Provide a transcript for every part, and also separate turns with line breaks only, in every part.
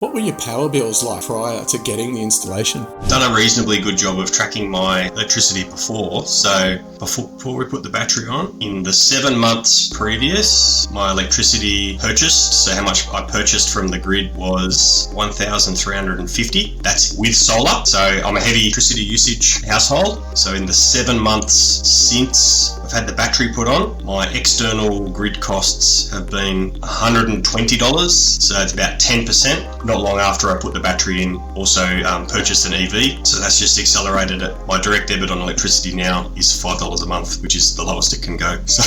What were your power bills like prior to getting the installation?
Done a reasonably good job of tracking my electricity before. So before we put the battery on, in the 7 months previous, my electricity purchased, so how much I purchased from the grid was $1,350. That's with solar. So I'm a heavy electricity usage household. So in the 7 months since I've had the battery put on, my external grid costs have been $120. So it's about 10%. Not long after I put the battery in, also purchased an EV, so that's just accelerated it. My direct debit on electricity now is $5 a month, which is the lowest it can go. So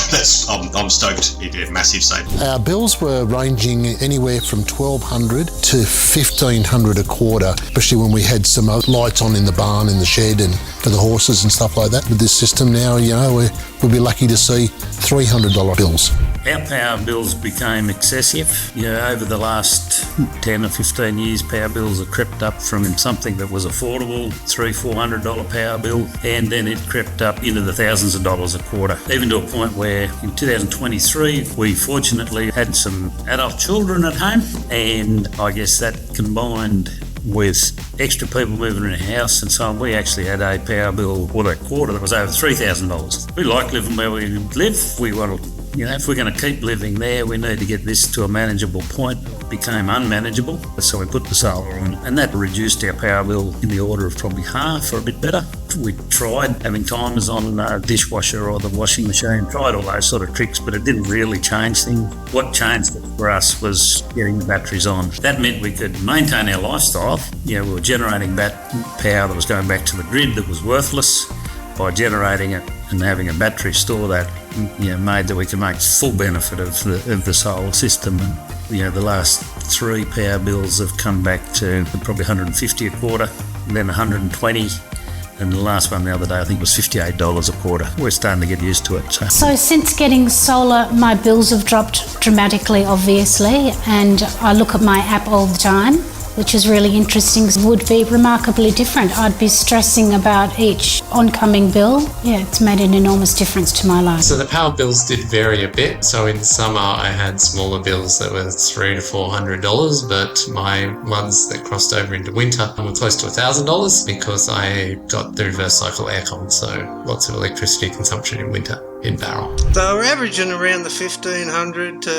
I'm stoked. Yeah, massive saving.
Our bills were ranging anywhere from $1,200 to $1,500 a quarter, especially when we had some lights on in the barn, in the shed, and for the horses and stuff like that. With this system now, we'll be lucky to see $300 bills.
Our power bills became excessive. Over the last 10 or 15 years, power bills have crept up from something that was affordable, $300-400 power bill, and then it crept up into the thousands of dollars a quarter, even to a point where in 2023, we fortunately had some adult children at home, and I guess that combined with extra people moving in a house and so on, we actually had a power bill for that quarter that was over $3,000. We like living where we live. We want to, if we're going to keep living there, we need to get this to a manageable point. It became unmanageable, so we put the solar on, and that reduced our power bill in the order of probably half or a bit better. We tried having timers on the dishwasher or the washing machine, tried all those sort of tricks, but it didn't really change things. What changed it for us was getting the batteries on. That meant we could maintain our lifestyle. We were generating that power that was going back to the grid that was worthless. By generating it and having a battery store that, made that we can make full benefit of the solar system. And, the last 3 power bills have come back to probably $150 a quarter, and then $120, and the last one the other day I think was $58 a quarter. We're starting to get used to it.
So since getting solar, my bills have dropped dramatically, obviously, and I look at my app all the time, which is really interesting. It would be remarkably different. I'd be stressing about each oncoming bill. Yeah, it's made an enormous difference to my life.
So the power bills did vary a bit. So in summer I had smaller bills that were $300 to $400, but my ones that crossed over into winter were close to $1,000 because I got the reverse cycle aircon, so lots of electricity consumption in winter in Barrel.
They were averaging around the $1,500 to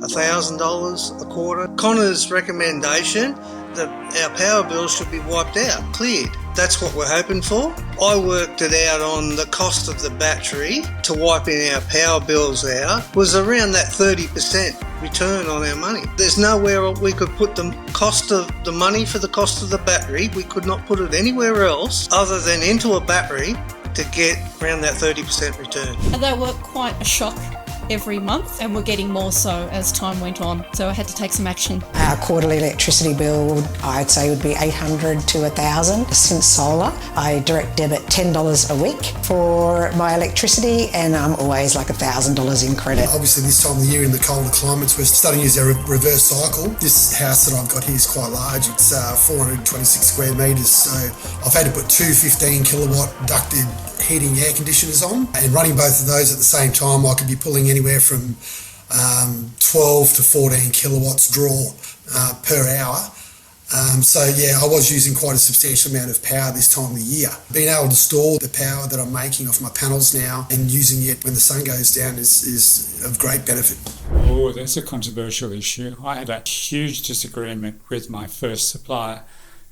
$1,000 a quarter. Connor's recommendation that our power bills should be wiped out, cleared. That's what we're hoping for. I worked it out on the cost of the battery to wiping our power bills out was around that 30% return on our money. There's nowhere we could put the cost of the money for the cost of the battery. We could not put it anywhere else other than into a battery to get around that 30% return.
And they were quite a shock every month, and we're getting more so as time went on, so I had to take some action.
Our quarterly electricity bill, I'd say, would be $800 to $1,000. Since solar, I direct debit $10 a week for my electricity, and I'm always like $1,000 in credit.
Obviously this time of the year in the colder climates, we're starting to use our reverse cycle. This house that I've got here is quite large. It's 426 square metres, so I've had to put 2 15 kilowatt ducted heating air conditioners on, and running both of those at the same time I could be pulling anywhere from 12 to 14 kilowatts draw per hour. So yeah, I was using quite a substantial amount of power this time of the year. Being able to store the power that I'm making off my panels now and using it when the sun goes down is of great benefit.
Oh, that's a controversial issue. I had a huge disagreement with my first supplier,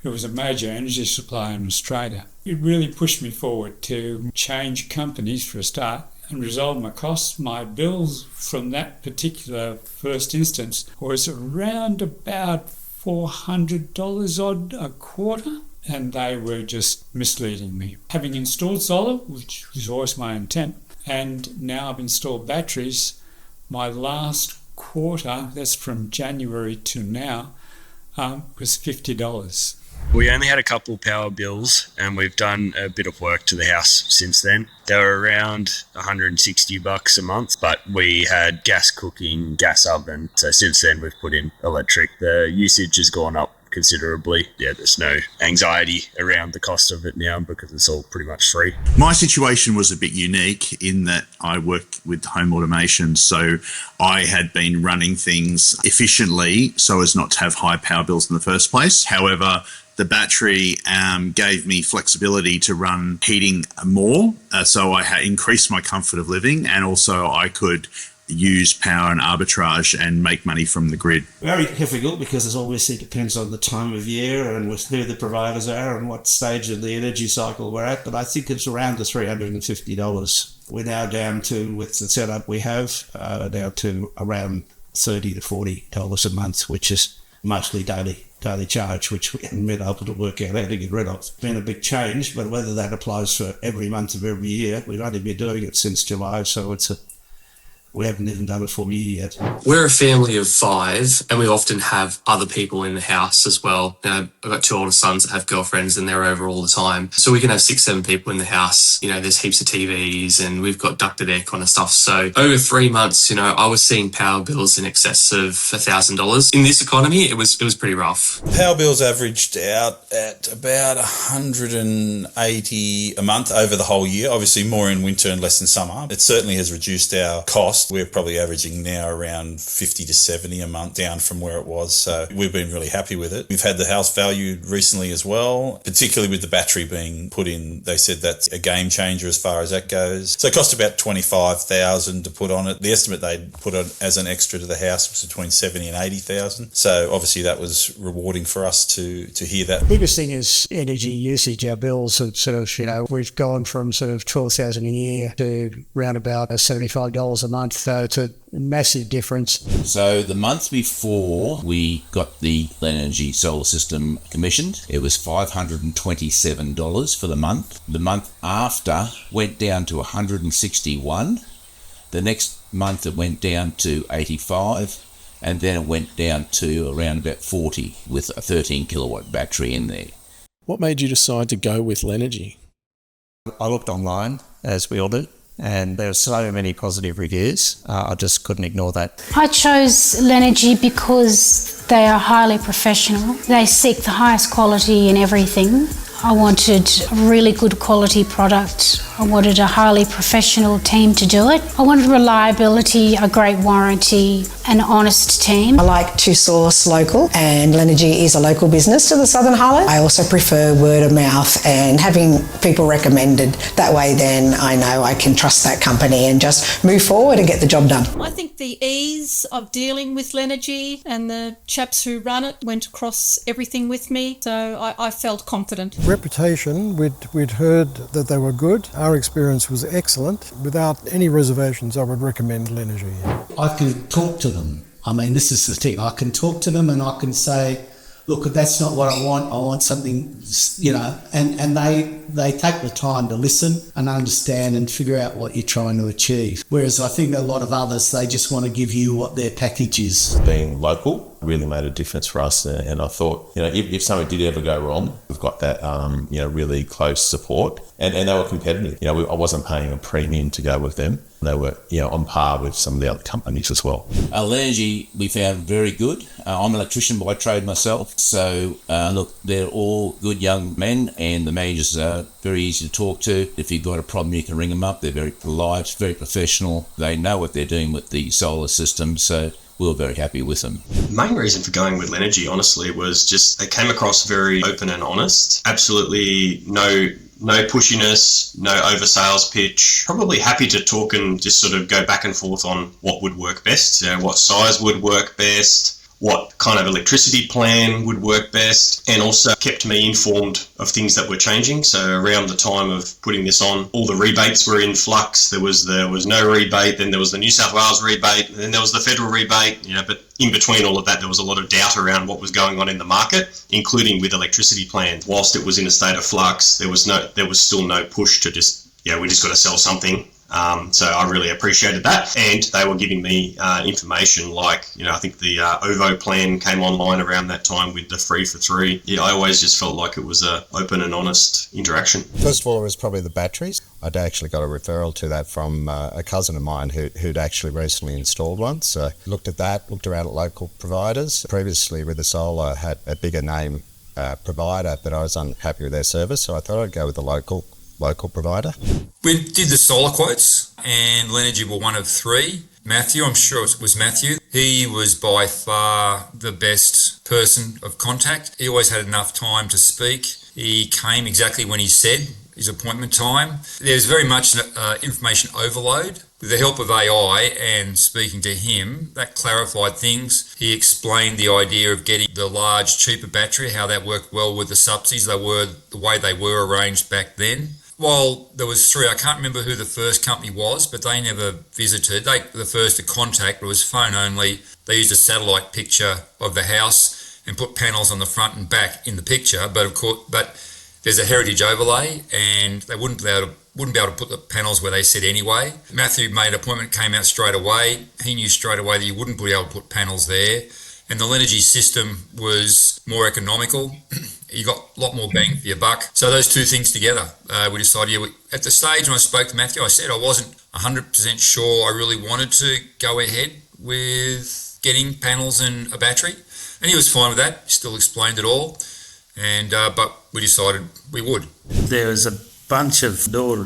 who was a major energy supplier in Australia. It really pushed me forward to change companies for a start and resolve my costs. My bills from that particular first instance was around about $400 odd a quarter, and they were just misleading me. Having installed solar, which was always my intent, and now I've installed batteries, my last quarter, that's from January to now, was $50.
We only had a couple power bills, and we've done a bit of work to the house since then. They were around $160 a month, but we had gas cooking, gas oven. So since then we've put in electric. The usage has gone up
considerably. Yeah, there's no anxiety around the cost of it now because it's all pretty much free.
My situation was a bit unique in that I worked with home automation, so I had been running things efficiently so as not to have high power bills in the first place. However, the battery gave me flexibility to run heating more, so I increased my comfort of living, and also I could use power and arbitrage and make money from the grid.
Very difficult because it obviously depends on the time of year and with who the providers are and what stage of the energy cycle we're at, but I think it's around the $350. We're now down to, with the setup we have, down to around $30 to $40 a month, which is mostly daily charge, which we haven't been able to work out how to get rid of. It's been a big change, but whether that applies for every month of every year, we've only been doing it since July, so we haven't even done it for a year yet.
We're a family of 5 and we often have other people in the house as well. I've got 2 older sons that have girlfriends and they're over all the time. So we can have 6, 7 people in the house. There's heaps of TVs and we've got ducted aircon and stuff. So over 3 months, I was seeing power bills in excess of $1,000. In this economy, it was pretty rough.
Power bills averaged out at about $180 a month over the whole year. Obviously more in winter and less in summer. It certainly has reduced our cost. We're probably averaging now around 50 to 70 a month, down from where it was. So we've been really happy with it. We've had the house valued recently as well, particularly with the battery being put in. They said that's a game changer as far as that goes. So it cost about $25,000 to put on it. The estimate they'd put on as an extra to the house was between $70,000 and $80,000. So obviously that was rewarding for us to hear that.
The biggest thing is energy usage. Our bills have we've gone from $12,000 a year to around about $75 a month. So it's a massive difference.
So the month before we got the Lenergy solar system commissioned, it was $527 for the month. The month after went down to $161. The next month it went down to $85, and then it went down to around about $40 with a 13 kilowatt battery in there.
What made you decide to go with Lenergy?
I looked online, as we all do, and there are so many positive reviews. I just couldn't ignore that.
I chose Lenergy because they are highly professional. They seek the highest quality in everything. I wanted a really good quality product. I wanted a highly professional team to do it. I wanted reliability, a great warranty, an honest team.
I like to source local, and Lenergy is a local business to the Southern Highlands. I also prefer word of mouth and having people recommended. That way then I know I can trust that company and just move forward and get the job done.
I think the ease of dealing with Lenergy and the chaps who run it went across everything with me, so I felt confident.
Reputation, we'd heard that they were good. Our experience was excellent. Without any reservations, I would recommend Lenergy.
I can talk to them. I mean, this is the thing. I can talk to them and I can say, look, that's not what I want. I want something, and they take the time to listen and understand and figure out what you're trying to achieve. Whereas I think a lot of others, they just want to give you what their package is.
Being local really made a difference for us, and I thought, if something did ever go wrong, we've got that, really close support, and they were competitive. I wasn't paying a premium to go with them. They were, on par with some of the other companies as well.
Lenergy we found very good. I'm an electrician by trade myself, so look, they're all good young men, and the managers are very easy to talk to. If you've got a problem, you can ring them up. They're very polite, very professional. They know what they're doing with the solar system, so we were very happy with them.
The main reason for going with Lenergy, honestly, was just they came across very open and honest. Absolutely no pushiness, no over sales pitch. Probably happy to talk and just sort of go back and forth on what would work best, what size would work best, what kind of electricity plan would work best, and also kept me informed of things that were changing. So around the time of putting this on, all the rebates were in flux. There was no rebate, then there was the New South Wales rebate, and then there was the federal rebate, but in between all of that, there was a lot of doubt around what was going on in the market, including with electricity plans. Whilst it was in a state of flux, there was still no push to just, we just got to sell something. So I really appreciated that, and they were giving me information like, I think the OVO plan came online around that time with the 3 for 3. I always just felt like it was a open and honest interaction.
First of all, it was probably the batteries.
I'd actually got a referral to that from a cousin of mine who'd actually recently installed one. So looked at that, looked around at local providers. Previously with the solar had a bigger name provider, but I was unhappy with their service, so I thought I'd go with the local provider.
We did the solar quotes, and Lenergy were one of three. Matthew, I'm sure it was Matthew. He was by far the best person of contact. He always had enough time to speak. He came exactly when he said his appointment time. There's very much information overload. With the help of AI and speaking to him, that clarified things. He explained the idea of getting the large, cheaper battery, how that worked well with the subsidies. They were the way they were arranged back then. While there was three, I can't remember who the first company was, but they never visited. The first to contact was phone only. They used a satellite picture of the house and put panels on the front and back in the picture. But there's a heritage overlay, and they wouldn't be able to put the panels where they said anyway. Matthew made an appointment, came out straight away. He knew straight away that you wouldn't be able to put panels there. And the Lenergy system was more economical. You got a lot more bang for your buck. So those two things together, we decided, at the stage when I spoke to Matthew, I said I wasn't 100% sure I really wanted to go ahead with getting panels and a battery. And he was fine with that. He still explained it all. And but we decided we would.
There was a bunch of door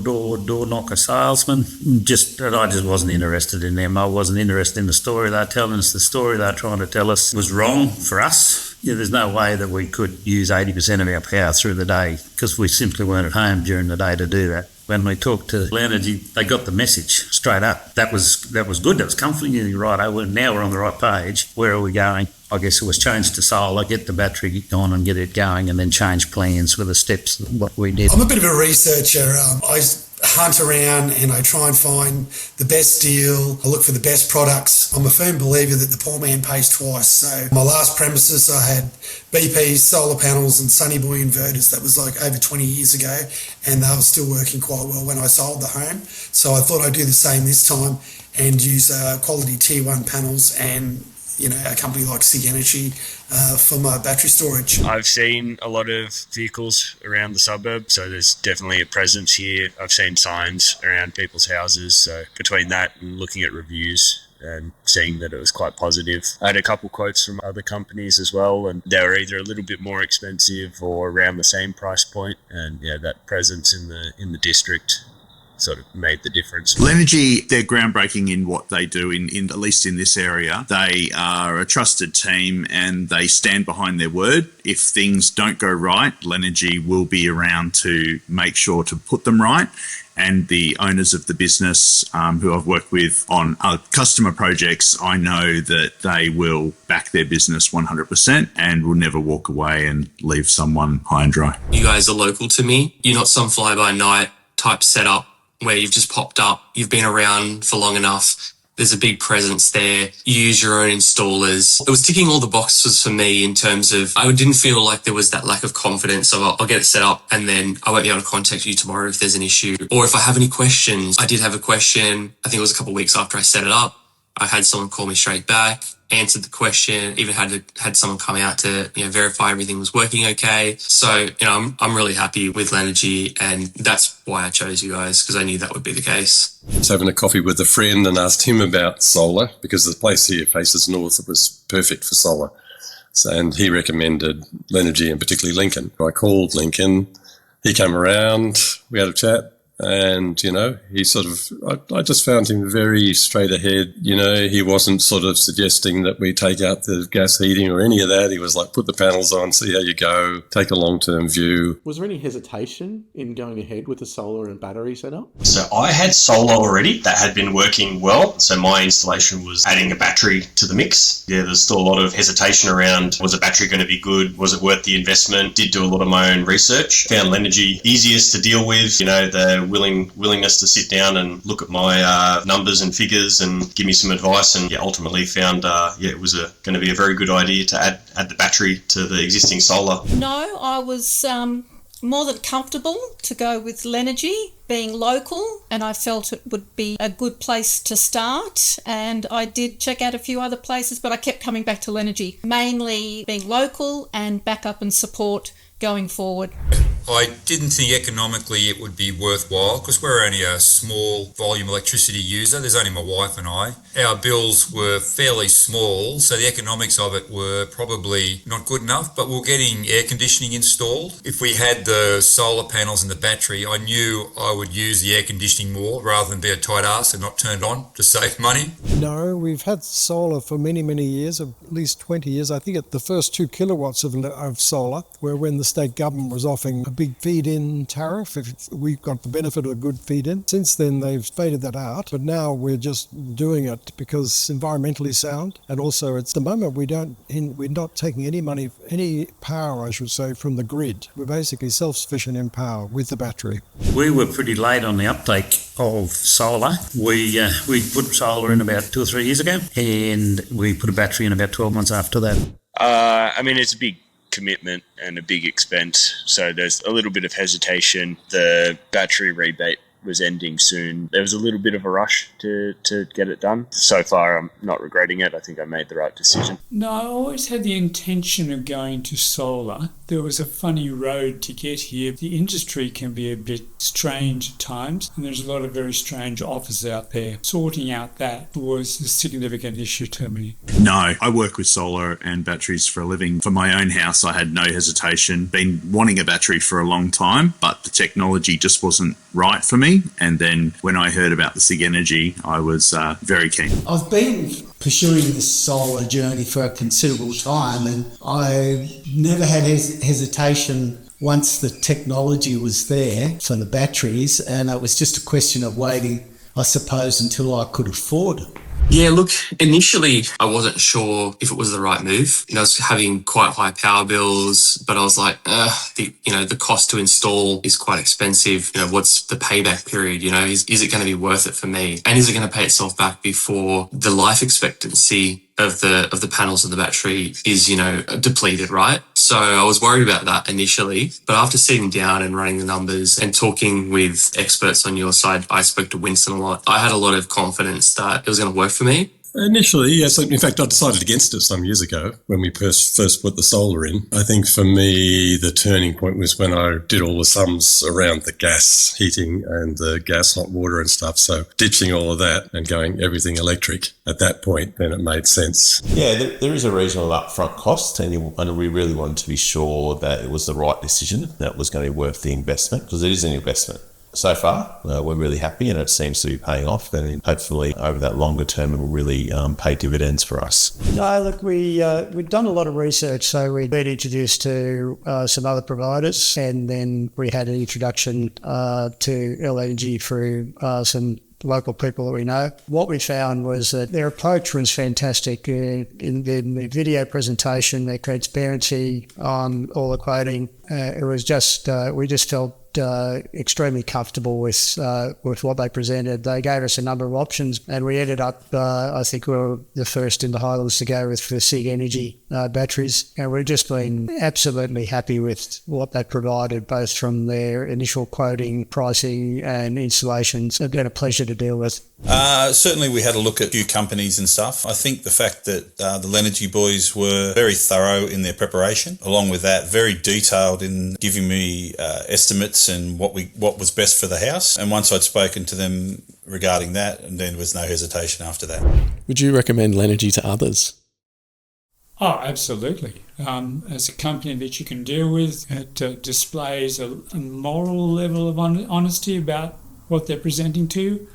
knocker salesmen. I just wasn't interested in them. I wasn't interested in the story they're telling us. The story they're trying to tell us was wrong for us. There's no way that we could use 80% of our power through the day because we simply weren't at home during the day to do that. When we talked to Lenergy, they got the message straight up. That was good. That was comforting. Right, now we're on the right page. Where are we going? I guess it was change to solar, get the battery on and get it going, and then change plans with the steps of what we did.
I'm a bit of a researcher. I hunt around and I try and find the best deal. I look for the best products. I'm a firm believer that the poor man pays twice. So my last premises, I had BP solar panels and Sunny Boy inverters. That was like over 20 years ago, and they were still working quite well when I sold the home. So I thought I'd do the same this time and use quality tier 1 panels and a company like SIG Energy for my battery storage.
I've seen a lot of vehicles around the suburb, so there's definitely a presence here. I've seen signs around people's houses, so between that and looking at reviews and seeing that it was quite positive. I had a couple quotes from other companies as well, and they were either a little bit more expensive or around the same price point, and that presence in the district sort of made the difference.
Lenergy, they're groundbreaking in what they do, in at least in this area. They are a trusted team and they stand behind their word. If things don't go right, Lenergy will be around to make sure to put them right. And the owners of the business who I've worked with on customer projects, I know that they will back their business 100% and will never walk away and leave someone high and dry.
You guys are local to me. You're not some fly-by-night type setup where you've just popped up. You've been around for long enough. There's a big presence there. You use your own installers. It was ticking all the boxes for me in terms of I didn't feel like there was that lack of confidence of I'll get it set up and then I won't be able to contact you tomorrow if there's an issue. Or if I have any questions. I did have a question. I think it was a couple of weeks after I set it up. I had someone call me straight back, answered the question, even had someone come out to verify everything was working okay. So I'm really happy with Lenergy, and that's why I chose you guys, because I knew that would be the case.
I was having a coffee with a friend and asked him about solar because the place here faces north. It was perfect for solar. And he recommended Lenergy and particularly Lincoln. I called Lincoln, he came around, we had a chat. And, he I just found him very straight ahead. He wasn't sort of suggesting that we take out the gas heating or any of that. He was like, put the panels on, see how you go, take a long-term view.
Was there any hesitation in going ahead with the solar and battery setup?
So I had solar already that had been working well. So my installation was adding a battery to the mix. Yeah, there's still a lot of hesitation around, was a battery going to be good? Was it worth the investment? Did do a lot of my own research. Found Lenergy easiest to deal with, the willingness to sit down and look at my numbers and figures and give me some advice, and ultimately found it was going to be a very good idea to add the battery to the existing solar.
No, I was more than comfortable to go with Lenergy, being local, and I felt it would be a good place to start. And I did check out a few other places, but I kept coming back to Lenergy, mainly being local and backup and support going forward.
I didn't think economically it would be worthwhile because we're only a small volume electricity user. There's only my wife and I. Our bills were fairly small, so the economics of it were probably not good enough, but we're getting air conditioning installed. If we had the solar panels and the battery, I knew I would use the air conditioning more rather than be a tight ass and not turned on to save money.
No, we've had solar for many, many years, at least 20 years. I think at the first 2 kilowatts of solar were when the state government was offering a big feed-in tariff. If we got the benefit of a good feed-in. Since then, they've faded that out, but now we're just doing it because environmentally sound, and also at the moment we're not taking any power, I should say, from the grid. We're basically self-sufficient in power with the battery.
We were pretty late on the uptake of solar. We put solar in about 2 or 3 years ago, and we put a battery in about 12 months after that.
It's a big commitment and a big expense, so there's a little bit of hesitation. The battery rebate was ending soon. There was a little bit of a rush to get it done. So far, I'm not regretting it. I think I made the right decision.
No, I always had the intention of going to solar. There was a funny road to get here. The industry can be a bit strange at times, and there's a lot of very strange offers out there. Sorting out that was a significant issue to me.
No, I work with solar and batteries for a living. For my own house, I had no hesitation. Been wanting a battery for a long time, but the technology just wasn't right for me. And then when I heard about the SIG Energy, I was very keen.
I've been pursuing this solar journey for a considerable time, and I never had hesitation once the technology was there for the batteries, and it was just a question of waiting, I suppose, until I could afford it.
Yeah, look, initially I wasn't sure if it was the right move. I was having quite high power bills, but I was like, the cost to install is quite expensive. What's the payback period? Is it going to be worth it for me? And is it going to pay itself back before the life expectancy of the panels of the battery is, depleted, right? So I was worried about that initially, but after sitting down and running the numbers and talking with experts on your side, I spoke to Winston a lot. I had a lot of confidence that it was going to work for me.
Initially, yes. In fact, I decided against it some years ago when we first put the solar in. I think for me, the turning point was when I did all the sums around the gas heating and the gas hot water and stuff. So ditching all of that and going everything electric at that point, then it made sense.
Yeah, there is a reasonable upfront cost, and we really wanted to be sure that it was the right decision, that it was going to be worth the investment, because it is an investment. So far, we're really happy, and it seems to be paying off, and hopefully over that longer term it will really pay dividends for us.
No, look, we've done a lot of research, so we've been introduced to some other providers, and then we had an introduction to Lenergy through some local people that we know. What we found was that their approach was fantastic in the video presentation, their transparency on all the quoting. It was just, we just felt extremely comfortable with what they presented. They gave us a number of options, and we ended up, I think we were the first in the Highlands to go with the SIG Energy batteries, and we've just been absolutely happy with what they provided, both from their initial quoting, pricing and installations. It's been a pleasure to deal with.
Certainly we had a look at a few companies and stuff. I think the fact that the Lenergy boys were very thorough in their preparation, along with that, very detailed in giving me estimates and what was best for the house. And once I'd spoken to them regarding that, and then there was no hesitation after that.
Would you recommend Lenergy to others?
Oh, absolutely. As a company that you can deal with, it displays a moral level of honesty about what they're presenting to you.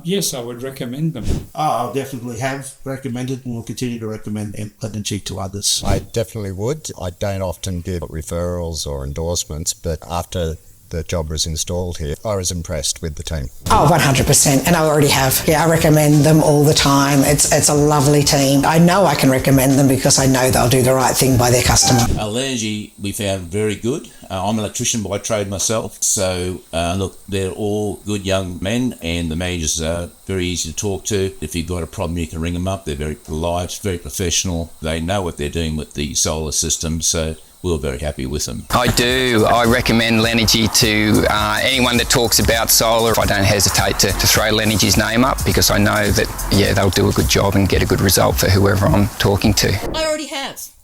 Yes, I would recommend them.
I definitely have recommended and will continue to recommend Lenergy to others.
I definitely would. I don't often give referrals or endorsements, but after the job was installed here, I was impressed with the team.
Oh, 100%, and I already have. Yeah, I recommend them all the time. It's a lovely team. I know I can recommend them because I know they'll do the right thing by their customer.
Lenergy we found very good. I'm an electrician by trade myself, so look, they're all good young men, and the managers are very easy to talk to. If you've got a problem, you can ring them up. They're very polite, very professional. They know what they're doing with the solar system, so we were very happy with them.
I do. I recommend Lenergy to anyone that talks about solar. I don't hesitate to throw Lenergy's name up, because I know that, they'll do a good job and get a good result for whoever I'm talking to.
I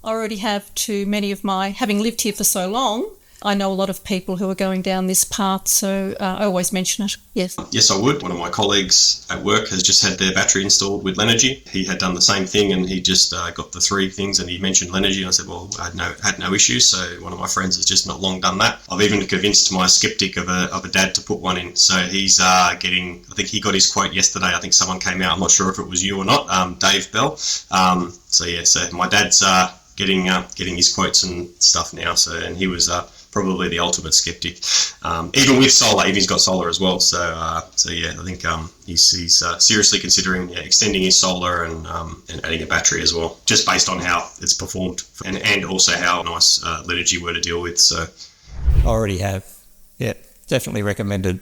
already have to many of my, having lived here for so long, I know a lot of people who are going down this path, so I always mention it. Yes.
Yes, I would. One of my colleagues at work has just had their battery installed with Lenergy. He had done the same thing, and he just got the three things, and he mentioned Lenergy, and I said, well, I had no issues, so one of my friends has just not long done that. I've even convinced my skeptic of a dad to put one in, so he's getting, I think he got his quote yesterday. I think someone came out, I'm not sure if it was you or not, Dave Bell. So my dad's getting his quotes and stuff now, and he was probably the ultimate skeptic, even with solar. Even he's got solar as well, so yeah, I think he's seriously considering extending his solar and adding a battery as well, just based on how it's performed and also how nice Lenergy were to deal with. So
I already have, yeah, definitely recommended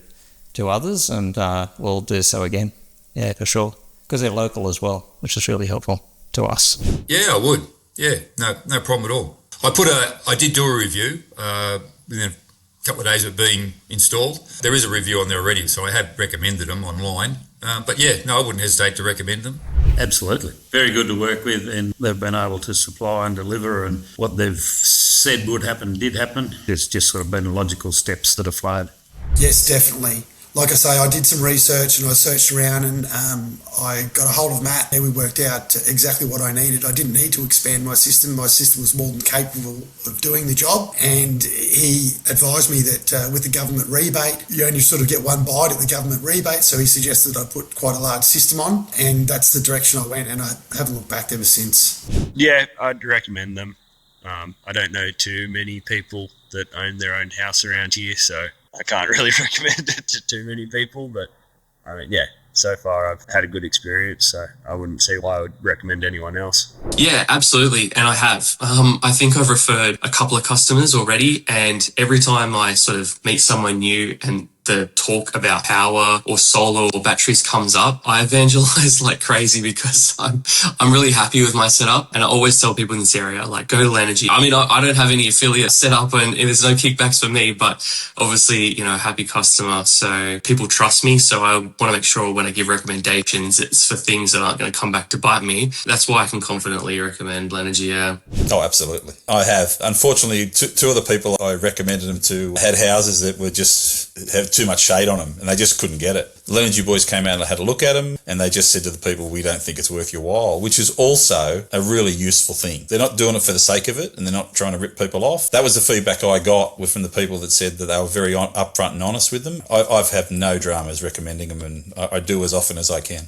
to others, and we'll do so again, yeah, for sure, because they're local as well, which is really helpful to us.
Yeah, I would. Yeah, no problem at all. I did do a review within a couple of days of being installed. There is a review on there already, so I have recommended them online. But yeah, no, I wouldn't hesitate to recommend them.
Absolutely. Very good to work with, and they've been able to supply and deliver, and what they've said would happen did happen. It's just sort of been logical steps that have flowed.
Yes, definitely. Like I say, I did some research and I searched around, and I got a hold of Matt and we worked out exactly what I needed. I didn't need to expand my system. My system was more than capable of doing the job, and he advised me that with the government rebate, you only sort of get one bite at the government rebate, so he suggested I put quite a large system on, and that's the direction I went, and I haven't looked back ever since.
Yeah, I'd recommend them. I don't know too many people that own their own house around here, so I can't really recommend it to too many people, but I mean, yeah, so far I've had a good experience, so I wouldn't see why I would recommend anyone else.
Yeah, absolutely. And I have. I think I've referred a couple of customers already, and every time I sort of meet someone new and the talk about power or solar or batteries comes up, I evangelize like crazy because I'm really happy with my setup, and I always tell people in this area, like, go to Lenergy. I mean, I don't have any affiliate set up and there's no kickbacks for me, but obviously, happy customer. So people trust me. So I want to make sure when I give recommendations, it's for things that aren't going to come back to bite me. That's why I can confidently recommend Lenergy, yeah.
Oh, absolutely. I have. Unfortunately, two of the people I recommended them to had houses that were just have too much shade on them, and they just couldn't get it. The Lenergy boys came out and had a look at them, and they just said to the people, we don't think it's worth your while, which is also a really useful thing. They're not doing it for the sake of it, and they're not trying to rip people off. That was the feedback I got from the people that said that they were very upfront and honest with them. I've had no dramas recommending them, and I do as often as I can.